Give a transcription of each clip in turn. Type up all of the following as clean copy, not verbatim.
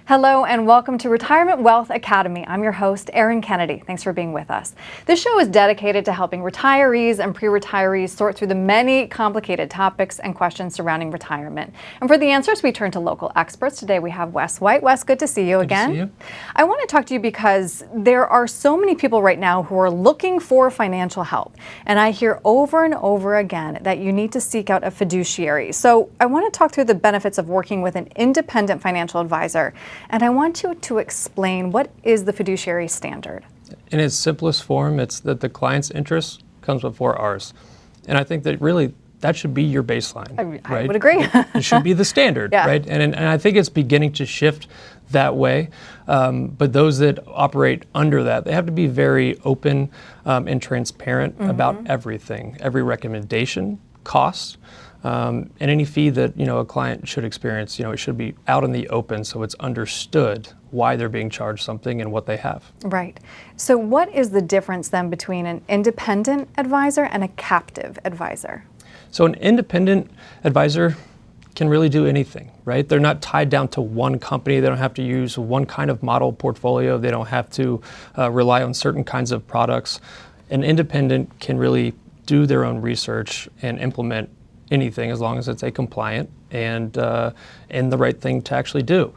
Hello and welcome to Retirement Wealth Academy. I'm your host, Erin Kennedy. Thanks for being with us. This show is dedicated to helping retirees and pre-retirees sort through the many complicated topics and questions surrounding retirement. And for the answers, we turn to local experts. Today we have Wes White. Wes, good to see you again. Good to see you. I want to talk to you because there are so many people right now who are looking for financial help. And I hear over and over again that you need to seek out a fiduciary. So I want to talk through the benefits of working with an independent financial advisor. And I want you to explain, what is the fiduciary standard? In its simplest form, it's that the client's interest comes before ours. And I think that really that should be your baseline. I would agree. It should be the standard, yeah. Right? And I think it's beginning to shift that way. But those that operate under that, they have to be very open and transparent about everything, every recommendation, cost. And any fee that a client should experience, it should be out in the open so it's understood why they're being charged something and what they have. Right. So what is the difference then between an independent advisor and a captive advisor? So an independent advisor can really do anything, right? They're not tied down to one company. They don't have to use one kind of model portfolio. They don't have to rely on certain kinds of products. An independent can really do their own research and implement anything as long as it's a compliant and the right thing to actually do.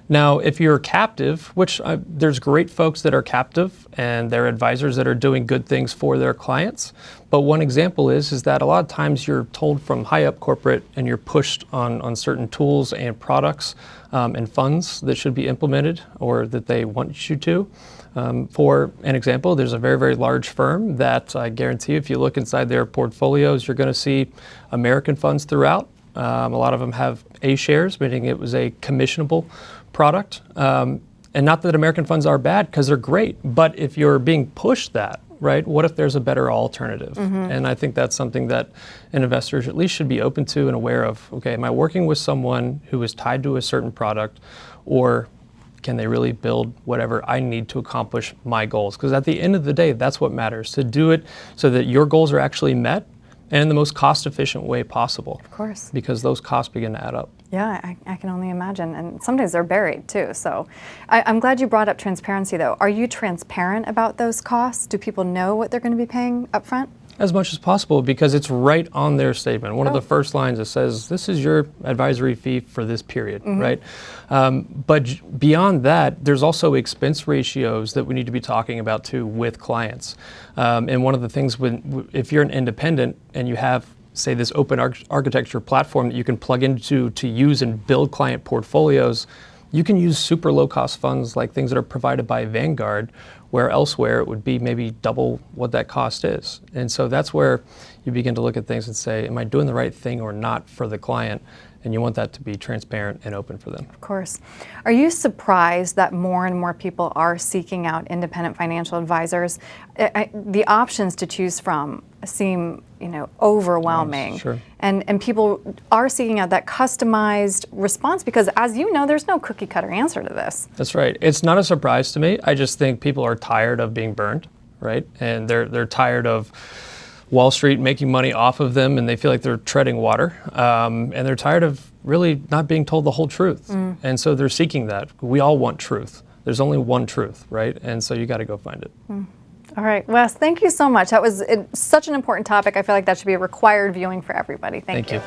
Now, if you're captive, which there's great folks that are captive and they're advisors that are doing good things for their clients. But one example is that a lot of times you're told from high up corporate and you're pushed on certain tools and products and funds that should be implemented or that they want you to. For an example, there's a very, very large firm that I guarantee if you look inside their portfolios, you're going to see American funds throughout. A lot of them have A shares, meaning it was a commissionable product. And not that American funds are bad, because they're great. But if you're being pushed that, right, what if there's a better alternative? And I think that's something that an investor at least should be open to and aware of. Okay, am I working with someone who is tied to a certain product, or can they really build whatever I need to accomplish my goals? Because at the end of the day, that's what matters, to do it so that your goals are actually met and in the most cost-efficient way possible. Of course. Because those costs begin to add up. Yeah, I can only imagine. And sometimes they're buried too. So I'm glad you brought up transparency though. Are you transparent about those costs? Do people know what they're going to be paying up front? As much as possible, because it's right on their statement. One of the first lines, it says, this is your advisory fee for this period, right? But beyond that, there's also expense ratios that we need to be talking about too with clients. And one of the things, if you're an independent and you have, say, this open architecture platform that you can plug into to use and build client portfolios, you can use super low-cost funds like things that are provided by Vanguard, where elsewhere it would be maybe double what that cost is. And so that's where you begin to look at things and say, am I doing the right thing or not for the client? And you want that to be transparent and open for them. Of course. Are you surprised that more and more people are seeking out independent financial advisors? The options to choose from seem, overwhelming. Sure. And people are seeking out that customized response because, as you know, there's no cookie cutter answer to this. That's right. It's not a surprise to me. I just think people are tired of being burned, right? And they're tired of Wall Street making money off of them, and they feel like they're treading water. And they're tired of really not being told the whole truth. And so they're seeking that. We all want truth. There's only one truth, right? And so you got to go find it. All right, Wes, thank you so much. That was such an important topic. I feel like that should be a required viewing for everybody. Thank you.